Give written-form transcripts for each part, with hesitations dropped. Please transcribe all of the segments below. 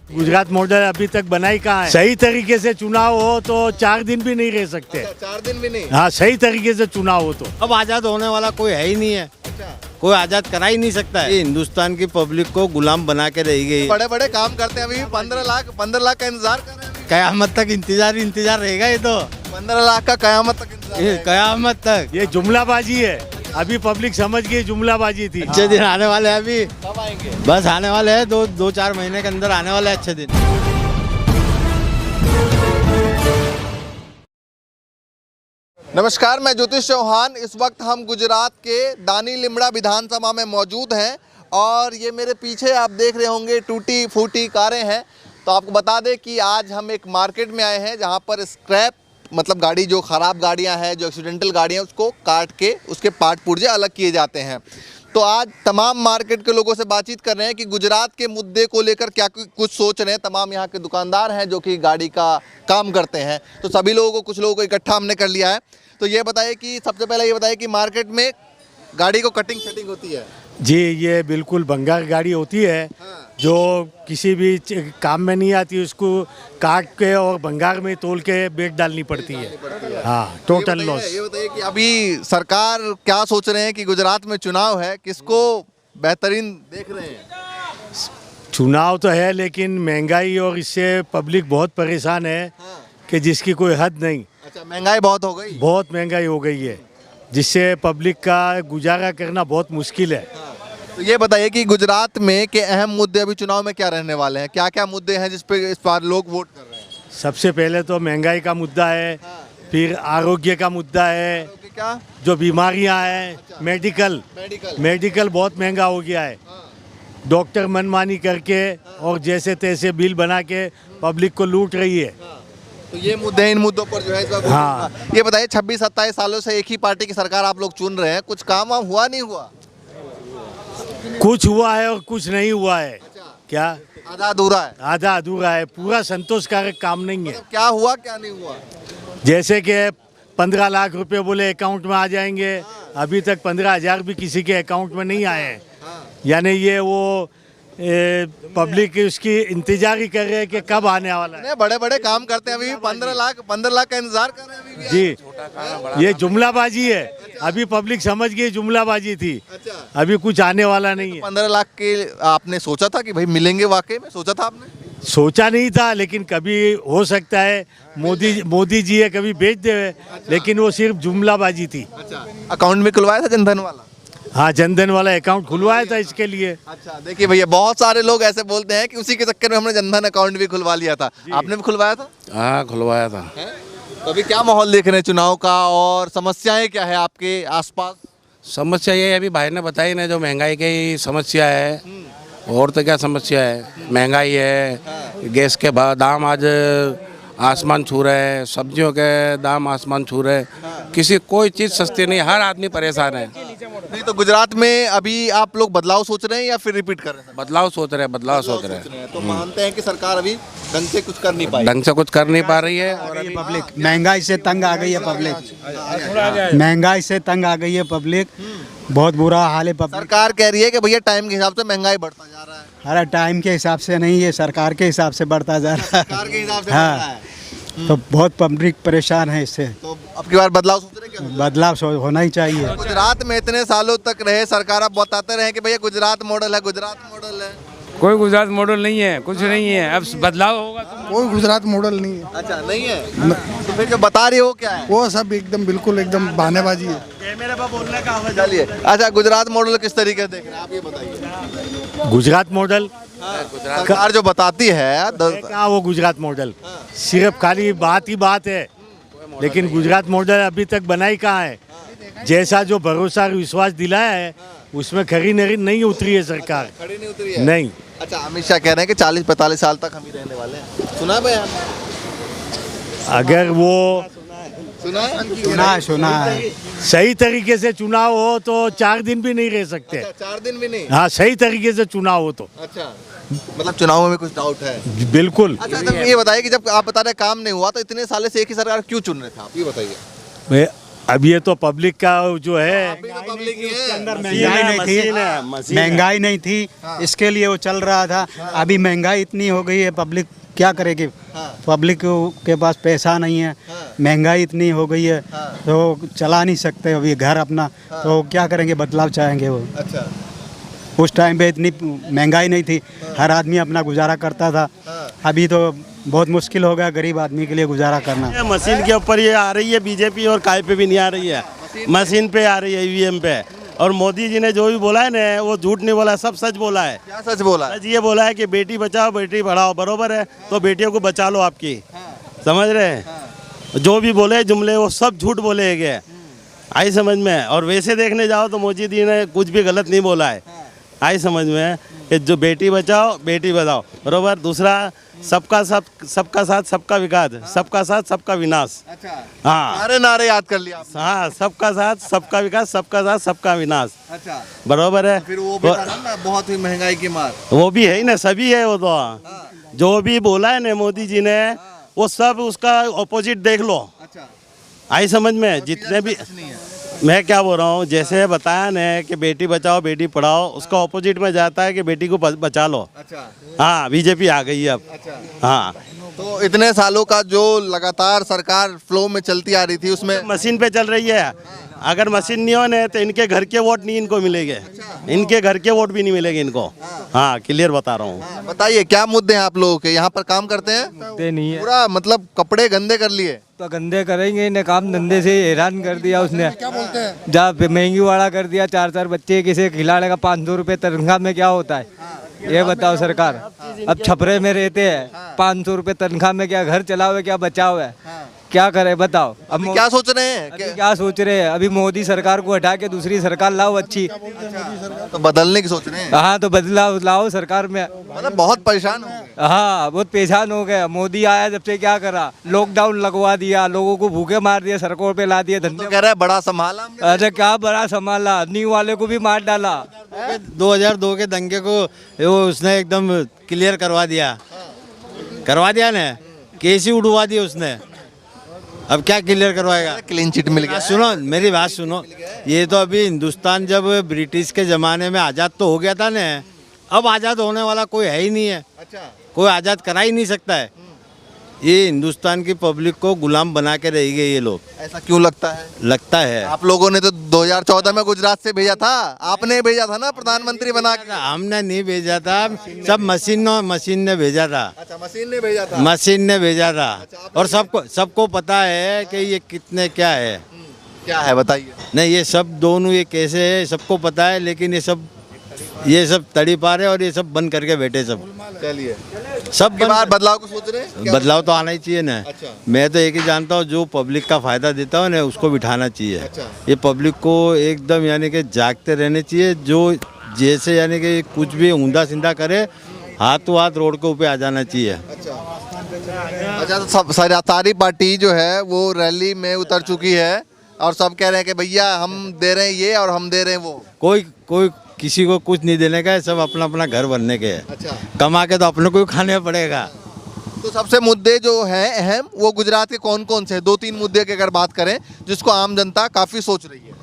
Gujarat model अभी तक बनाई कहाँ है? सही तरीके से चुनाव हो तो 4 दिन भी नहीं रह सकते। 4 दिन भी नहीं। हाँ, सही तरीके से चुनाव हो तो। अब आज़ाद होने वाला कोई है ही नहीं है, कोई आज़ाद करा ही नहीं सकता है। ये हिंदुस्तान की पब्लिक को गुलाम बना के रह गई। बड़े बड़े काम करते हैं, अभी 15 लाख का इंतजार कर रहे हैं। कयामत तक इंतजार रहेगा ये तो, 15 लाख का कयामत तक इंतजार ये रहेगा। कयामत तक। ये जुमलाबाजी है, अभी पब्लिक समझ गई जुमलाबाजी थी। अच्छे दिन आने वाले हैं अभी, कब आएंगे? बस आने वाले हैं, 2-4 महीने के अंदर आने वाले हैं अच्छे दिन। नमस्कार, मैं ज्योतिष चौहान। इस वक्त हम गुजरात के दानी लिमड़ा विधानसभा में मौजूद हैं और ये मेरे पीछे आप देख रहे होंगे टूटी फूटी कारें हैं। तो आपको बता दें कि आज हम एक मार्केट में आए हैं जहाँ पर स्क्रैप मतलब गाड़ी जो ख़राब गाड़ियाँ हैं, जो एक्सीडेंटल गाड़ियाँ, उसको काट के उसके पार्ट पुर्जे अलग किए जाते हैं। तो आज तमाम मार्केट के लोगों से बातचीत कर रहे हैं कि गुजरात के मुद्दे को लेकर क्या कुछ सोच रहे हैं। तमाम यहाँ के दुकानदार हैं जो कि गाड़ी का काम करते हैं, तो सभी लोगों को, कुछ लोगों को इकट्ठा हमने कर लिया है। तो ये बताइए कि सबसे पहले ये बताइए कि मार्केट में गाड़ी को कटिंग फिटिंग होती है? जी, ये बिल्कुल भंगार गाड़ी होती है जो किसी भी काम में नहीं आती, उसको काट के और भंगार में तोल के बेच डालनी पड़ती है। हाँ, टोटल लॉस। ये बताइए कि अभी सरकार क्या सोच रहे हैं कि गुजरात में चुनाव है, किसको बेहतरीन देख रहे हैं? चुनाव तो है लेकिन महंगाई और इससे पब्लिक बहुत परेशान है कि जिसकी कोई हद नहीं। अच्छा, महंगाई बहुत हो गई। बहुत महंगाई हो गई है जिससे पब्लिक का गुजारा करना बहुत मुश्किल है। तो ये बताइए कि गुजरात में के अहम मुद्दे अभी चुनाव में क्या रहने वाले हैं? क्या क्या मुद्दे हैं जिस पे इस बार लोग वोट कर रहे हैं? सबसे पहले तो महंगाई का मुद्दा है, फिर आरोग्य का मुद्दा है, क्या जो बीमारियां हैं, मेडिकल बहुत महंगा हो गया है। डॉक्टर मनमानी करके और जैसे तैसे बिल बना के पब्लिक को लूट रही है। तो ये मुद्दे हैं, इन मुद्दों पर जो है इस बार हाँ। ये बताइए 26-27 सालों से एक ही पार्टी की सरकार आप लोग चुन रहे हैं, कुछ काम वाम हुआ नहीं हुआ? कुछ हुआ है और कुछ नहीं हुआ है। क्या? आधा अधूरा है। आधा अधूरा है, पूरा संतोषकारक काम नहीं है। क्या हुआ क्या नहीं हुआ? जैसे कि 15 लाख रुपए बोले अकाउंट में आ जाएंगे, अभी तक 15,000 भी किसी के अकाउंट में नहीं आए हैं। यानी ये वो पब्लिक उसकी इंतजार ही कर रहे हैं कि कब आने वाला है। बड़े बड़े काम करते हैं, अभी 15 लाख का इंतजार कर रहे हैं अभी भी। जी, ये जुमलाबाजी है, अभी पब्लिक समझ गई जुमलाबाजी थी। अभी कुछ आने वाला नहीं है। 15 लाख के आपने सोचा था कि भाई मिलेंगे? वाकई में सोचा था आपने? सोचा नहीं था, लेकिन कभी हो सकता है मोदी जी है कभी भेज दे, लेकिन वो सिर्फ जुमलाबाजी थी। अकाउंट में खुलवाया था जनधन वाला? हाँ, जनधन वाला अकाउंट खुलवाया था इसके लिए। अच्छा, देखिए भैया, बहुत सारे लोग ऐसे बोलते हैं कि उसी के चक्कर में हमने जनधन अकाउंट भी खुलवा लिया था। आपने भी खुलवाया था? हाँ, खुलवाया था। तो अभी क्या माहौल देख रहे हैं चुनाव का, और समस्याएं क्या है आपके आसपास? समस्या ये है, अभी भाई ने बताई ना, जो महंगाई की समस्या है, और तो क्या समस्या है? महंगाई है, गैस के दाम आज आसमान छू रहे हैं, सब्जियों के दाम आसमान छू रहे हैं, किसी कोई चीज़ सस्ती नहीं, हर आदमी परेशान है। नहीं, तो गुजरात में अभी आप लोग बदलाव सोच रहे हैं या फिर रिपीट कर रहे हैं? बदलाव सोच रहे हैं। तो मानते हैं कि सरकार अभी ढंग से कुछ कर नहीं पाई। ढंग से कुछ कर नहीं पा रही है। और अभी पब्लिक महंगाई से तंग आ गई है। महंगाई से तंग आ गई है पब्लिक, बहुत बुरा हाल है पब्लिक। सरकार कह रही है कि भैया टाइम के हिसाब से महंगाई बढ़ता जा रहा है। अरे टाइम के हिसाब से नहीं, ये सरकार के हिसाब से बढ़ता जा रहा है। सरकार के हिसाब से बढ़ हाँ। रहा है। तो बहुत पब्लिक परेशान है इससे। तो अब की बार बदलाव सोच रहे हैं क्या? बदलाव होना ही चाहिए। गुजरात में इतने सालों तक रहे सरकार, अब बताते रहे कि भैया गुजरात मॉडल है, गुजरात मॉडल है। कोई गुजरात मॉडल नहीं है, कुछ नहीं है। अब बदलाव होगा तो कोई गुजरात मॉडल नहीं है। अच्छा, नहीं है? तो फिर जो बता रही हो क्या है? वो सब एकदम बिल्कुल एकदम बहानेबाजी है। चलिए, अच्छा, गुजरात मॉडल किस तरीके से देख रहे हैं आप, ये बताइए। गुजरात मॉडल सरकार जो बताती है क्या, वो गुजरात मॉडल सिर्फ खाली बात ही बात है, लेकिन गुजरात मॉडल अभी तक बनाई कहाँ है? जैसा जो भरोसा और विश्वास दिलाया है उसमें खरी नहीं उतरी है सरकार। खड़ी नहीं उतरी है? नहीं। अच्छा, अमित शाह कह रहे हैं कि 40-45 साल तक हम ही रहने वाले हैं। सुना है भैया? अगर वो सुना है। सही तरीके से चुनाव हो तो 4 दिन भी नहीं रह सकते। 4 दिन भी नहीं? हाँ, सही तरीके से चुनाव हो तो। अच्छा, मतलब चुनावों में कुछ डाउट है? बिल्कुल। अच्छा, तो ये बताइए कि जब आप बता रहे काम नहीं हुआ तो इतने साल से एक ही सरकार क्यों चुन रहे थे आप, ये बताइए। अब ये तो पब्लिक का जो है, महंगाई नहीं थी, महंगाई नहीं थी, इसके लिए वो चल रहा था। अभी महंगाई इतनी हो गई है, पब्लिक क्या करेगी? पब्लिक के पास पैसा नहीं है, महंगाई इतनी हो गई है तो चला नहीं सकते अभी घर अपना, तो क्या करेंगे? बदलाव चाहेंगे वो। अच्छा। उस टाइम पे इतनी महंगाई नहीं थी, हर आदमी अपना गुजारा करता था। अभी तो बहुत मुश्किल हो गया गरीब आदमी के लिए गुजारा करना। ये मशीन के ऊपर ये आ रही है बीजेपी, और काय पे भी नहीं आ रही है, मशीन पे आ रही है, ईवीएम पे। और मोदी जी ने जो भी बोला है ना, वो झूठ नहीं बोला, सब सच बोला है। क्या सच बोला? सच ये बोला है कि बेटी बचाओ बेटी पढ़ाओ, बरोबर है, तो बेटियों को बचा लो आपकी, समझ रहे हैं? जो भी बोले जुमले वो सब झूठ बोले गए, आई समझ में। और वैसे देखने जाओ तो मोदी जी ने कुछ भी गलत नहीं बोला है, आई समझ में, कि जो बेटी बचाओ बेटी बचाओ, बरोबर। दूसरा सबका साथ सबका विकास, सबका साथ सबका विनाश। अच्छा। हाँ सारे नारे याद कर लिया आपने। हाँ, सबका साथ सबका विकास, सबका साथ सबका विनाश, अच्छा। बरोबर है। फिर वो भी था ना, बहुत ही महंगाई की मार। वो भी है ही ना, सभी है वो तो। जो भी बोला है ना मोदी जी ने, वो सब उसका ऑपोजिट देख लो, अच्छा। आई समझ में। जितने भी मैं क्या बोल रहा हूँ, जैसे बताया ना कि बेटी बचाओ बेटी पढ़ाओ, उसका ऑपोजिट में जाता है कि बेटी को बचा लो। अच्छा। हाँ, बीजेपी आ गई है अब। अच्छा। हाँ, तो इतने सालों का जो लगातार सरकार फ्लो में चलती आ रही थी, उसमें मशीन पे चल रही है। अगर मशीन नहीं हो ना तो इनके घर के वोट नहीं इनको मिलेंगे, इनके घर के वोट भी नहीं मिलेंगे इनको। हाँ, क्लियर बता रहा हूँ। बताइए क्या मुद्दे हैं आप लोगों के? यहाँ पर काम करते हैं? मुद्दे नहीं है पूरा मतलब कपड़े गंदे कर लिए। तो गंदे करेंगे, इन्हें काम धंधे से हैरान कर दिया उसने। क्या बोलते हैं? जहाँ महंगी वाला कर दिया, 4 बच्चे किसी खिलाने का 500 रुपये तनख्वाह में क्या होता है? ये बताओ सरकार। अब छपरे में रहते हैं, 500 रुपये तनख्वाह में क्या घर चलाओ है, क्या बचाओ है? क्या करे बताओ? अब क्या सोच रहे हैं? अभी क्या सोच रहे हैं? अभी मोदी सरकार को हटा के दूसरी सरकार लाओ अच्छी। तो बदलने की सोच रहे हैं? हाँ, तो बदलाव लाओ सरकार में। मतलब बहुत परेशान हो गए। हाँ, बहुत परेशान हो गए। मोदी आया जब से क्या करा? लॉकडाउन लगवा दिया, लोगों को भूखे मार दिया, सड़कों पे ला दिया, तो धंधे। कह रहा है बड़ा संभाला हमने। अरे क्या बड़ा संभाला, न्यू वाले को भी मार डाला। 2002 के दंगे को वो उसने एकदम क्लियर करवा दिया ना, केस ही उड़वा दिया उसने। अब क्या क्लियर करवाएगा? क्लीन चिट मिल गया। सुनो मेरी बात सुनो, ये तो अभी हिंदुस्तान जब ब्रिटिश के ज़माने में आज़ाद तो हो गया था ना, अब आज़ाद होने वाला कोई है ही नहीं है, अच्छा। कोई आज़ाद करा ही नहीं सकता है। ये हिंदुस्तान की पब्लिक को गुलाम बना के रहेंगे ये लोग, ऐसा क्यों लगता है? लगता है। आप लोगों ने तो 2014 में गुजरात से भेजा था, आपने भेजा था ना प्रधानमंत्री बना के। हमने नहीं भेजा था, सब मशीन ने भेजा था। अच्छा, मशीन ने भेजा था। मशीन ने भेजा था। और सबको पता है कि ये कितने क्या है। क्या है बताइए? नहीं, ये सब दोनों ये कैसे है सबको पता है, लेकिन ये सब तड़ी पा रहे और ये सब बंद करके बैठे सब। चलिए, सब बार बदलाव को सोच रहे हैं? बदलाव तो आना ही चाहिए ना। अच्छा। मैं तो एक ही जानता हूँ, जो पब्लिक का फायदा देता हूँ ना उसको बिठाना चाहिए। अच्छा। ये पब्लिक को एकदम यानी कि जागते रहने चाहिए, जो जैसे यानी कि कुछ भी ऊंधा सिंधा करे, हाथों हाथ रोड के ऊपर आ जाना चाहिए। अच्छा, तो सारी पार्टी जो है वो रैली में उतर चुकी है और सब कह रहे हैं कि भैया हम दे रहे हैं ये और हम दे रहे हैं वो। कोई किसी को कुछ नहीं देने का है, सब अपना अपना घर बनने के है। अच्छा। कमा के तो अपने को ही खाने पड़ेगा। तो सबसे मुद्दे जो हैं अहम, वो गुजरात के कौन कौन से हैं? 2-3 मुद्दे की अगर बात करें जिसको आम जनता काफ़ी सोच रही है,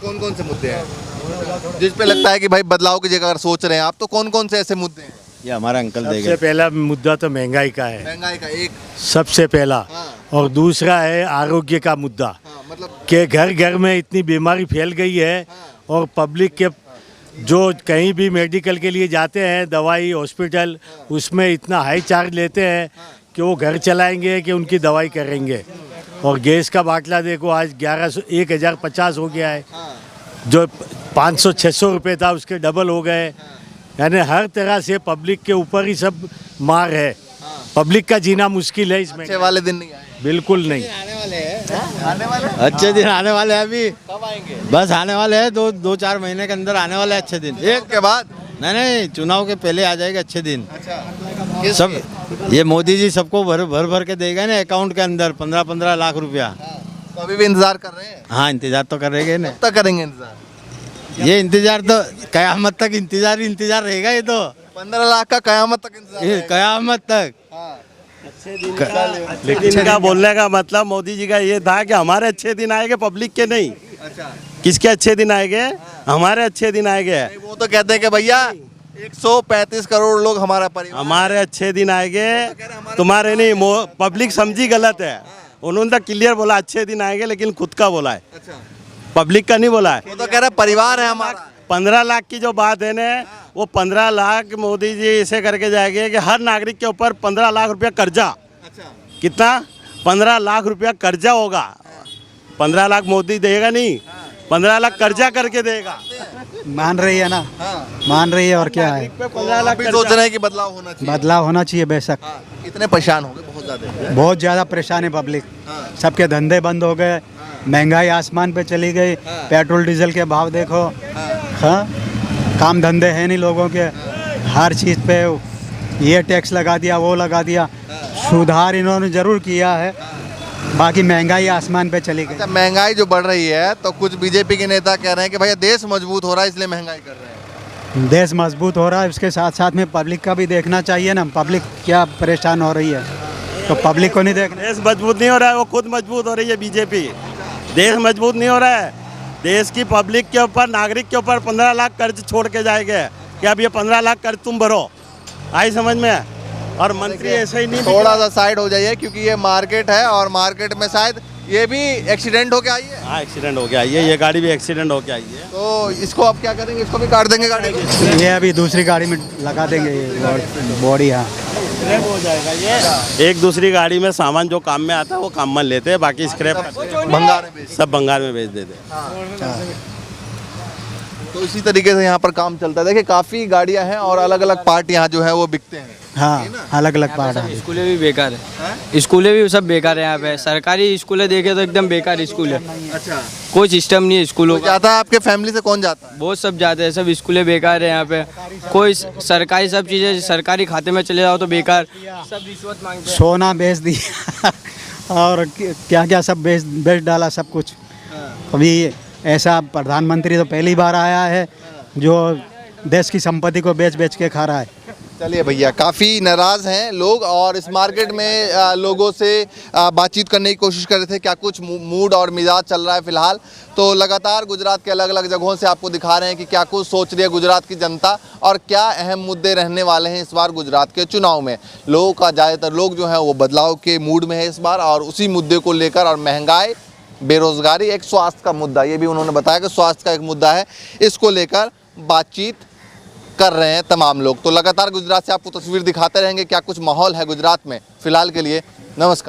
कौन कौन से मुद्दे हैं जिस पे लगता है कि भाई बदलाव की जगह अगर सोच रहे हैं आप, तो कौन कौन से ऐसे मुद्दे हैं? ये हमारा अंकल सबसे देगा। पहला मुद्दा तो महंगाई का है, महंगाई का एक। सबसे पहला। और दूसरा है आरोग्य का मुद्दा, मतलब कि घर घर में इतनी बीमारी फैल गई है और पब्लिक के जो कहीं भी मेडिकल के लिए जाते हैं, दवाई हॉस्पिटल, उसमें इतना हाई चार्ज लेते हैं कि वो घर चलाएंगे कि उनकी दवाई करेंगे। और गैस का बाटला देखो आज 1050 हो गया है, जो 500-600 रुपये था उसके डबल हो गए। यानी हर तरह से पब्लिक के ऊपर ही सब मार है, पब्लिक का जीना मुश्किल है इसमें। अच्छे वाले दिन नहीं आए? बिल्कुल नहीं। आने वाले अच्छे दिन आने वाले हैं अभी, कब आएंगे? बस आने वाले हैं, 2-4 महीने के अंदर आने वाले हैं अच्छे दिन। एक के बाद? नहीं, चुनाव के पहले आ जाएगा अच्छे दिन। अच्छा। सब ये मोदी जी सबको भर के देगा ना अकाउंट के अंदर 15-15 लाख रुपया। तो अभी भी इंतजार कर रहे हैं? हाँ, इंतजार तो करेंगे ना। कब तक करेंगे इंतजार? ये इंतजार तो कयामत तक इंतजार रहेगा। ये तो 15 लाख का कयामत तक इंतजार ये रहेगा। कयामत तक। हाँ। अच्छे दिन का बोलने का मतलब मोदी जी का ये था कि हमारे अच्छे दिन आएंगे, पब्लिक के नहीं। अच्छा, किसके अच्छे दिन आएंगे? हमारे अच्छे दिन आएंगे। वो तो कहते हैं कि भैया 135 करोड़ लोग हमारा परिवार, हमारे अच्छे दिन आएंगे, तुम्हारे नहीं। पब्लिक समझी गलत है। उन्होंने तो क्लियर बोला अच्छे दिन आएंगे, लेकिन खुद का बोला है, अच्छा, पब्लिक का नहीं बोला है। वो तो कह रहे परिवार है हमारा। 15 लाख की जो बात है ना, वो 15 लाख मोदी जी ऐसे करके जाएंगे कि हर नागरिक के ऊपर 15 लाख रुपया कर्जा। अच्छा, कितना? 15 लाख रुपया कर्जा होगा। 15 लाख मोदी देगा नहीं, 15 लाख कर्जा करके देगा। मान रही है ना, मान रही है, और क्या है। 15 लाख अभी सोच रहे हैं कि बदलाव होना चाहिए। बदलाव होना चाहिए बेशक। हाँ, इतने परेशान हो गए बहुत ज्यादा। बहुत ज़्यादा परेशान है पब्लिक, सबके धंधे बंद हो गए, महंगाई आसमान पे चली गई, पेट्रोल डीजल के भाव देखो। हाँ, काम धंधे हैं नहीं लोगों के, हर चीज़ पे ये टैक्स लगा दिया, वो लगा दिया। सुधार इन्होंने ज़रूर किया है, बाकी महंगाई आसमान पे चली गई। अच्छा, महंगाई जो बढ़ रही है तो कुछ बीजेपी के नेता कह रहे हैं कि भैया देश मजबूत हो रहा है इसलिए महंगाई कर रहे हैं। देश मजबूत हो रहा है, उसके साथ साथ में पब्लिक का भी देखना चाहिए ना, पब्लिक क्या परेशान हो रही है, तो पब्लिक को नहीं देखना। देश मजबूत नहीं हो रहा है, वो खुद मजबूत हो रही है बीजेपी। देश मजबूत नहीं हो रहा है। देश की पब्लिक के ऊपर, नागरिक के ऊपर 15 लाख कर्ज छोड़ के जाएंगे कि अब ये 15 लाख कर्ज तुम भरो। आई समझ में? और मंत्री ऐसे ही नहीं। थोड़ा सा साइड हो जाइए क्योंकि ये मार्केट है और मार्केट में शायद ये भी एक्सीडेंट हो के आई है। हाँ, एक्सीडेंट हो गया, ये गाड़ी भी एक्सीडेंट हो के आई है। तो इसको अब क्या करेंगे? इसको भी काट देंगे गाड़ी को? ये अभी दूसरी गाड़ी में लगा देंगे ये बॉडी। हाँ, स्क्रैप हो जाएगा ये। एक दूसरी गाड़ी में सामान जो काम में आता है वो काम में लेते हैं, बाकी स्क्रैप भंगार में बेच। सब बंगाल में बेच देते हैं। तो इसी तरीके से यहाँ पर काम चलता है। देखिए काफ़ी गाड़ियाँ हैं और अलग अलग पार्ट यहाँ जो है वो बिकते हैं। हाँ, अलग अलग पार्ट है। स्कूलें भी बेकार है, स्कूलें भी सब बेकार है। यहाँ पे सरकारी स्कूलें देखे तो एकदम बेकार स्कूल है, अच्छा, कोई सिस्टम नहीं है स्कूलों तो का। जाता है आपके फैमिली से कौन जाता है? बहुत सब जाते हैं, सब स्कूलें बेकार है यहाँ पे। कोई सरकारी सब चीज़ें सरकारी खाते में चले जाओ तो बेकार, सब रिश्वत मांगते हैं। सोना बेच दिया और क्या क्या सब बेच डाला सब कुछ। अभी ऐसा प्रधानमंत्री तो पहली बार आया है जो देश की संपत्ति को बेच बेच के खा रहा है। चलिए भैया, काफ़ी नाराज़ हैं लोग और इस मार्केट में लोगों से बातचीत करने की कोशिश कर रहे थे। क्या कुछ मूड और मिजाज चल रहा है फ़िलहाल, तो लगातार गुजरात के अलग अलग जगहों से आपको दिखा रहे हैं कि क्या कुछ सोच रही है गुजरात की जनता और क्या अहम मुद्दे रहने वाले हैं इस बार गुजरात के चुनाव में। लोगों का ज़्यादातर लोग जो हैं वो बदलाव के मूड में है इस बार और उसी मुद्दे को लेकर, और महंगाई, बेरोज़गारी, एक स्वास्थ्य का मुद्दा, ये भी उन्होंने बताया कि स्वास्थ्य का एक मुद्दा है, इसको लेकर बातचीत कर रहे हैं तमाम लोग। तो लगातार गुजरात से आपको तस्वीर दिखाते रहेंगे क्या कुछ माहौल है गुजरात में। फिलहाल के लिए नमस्कार।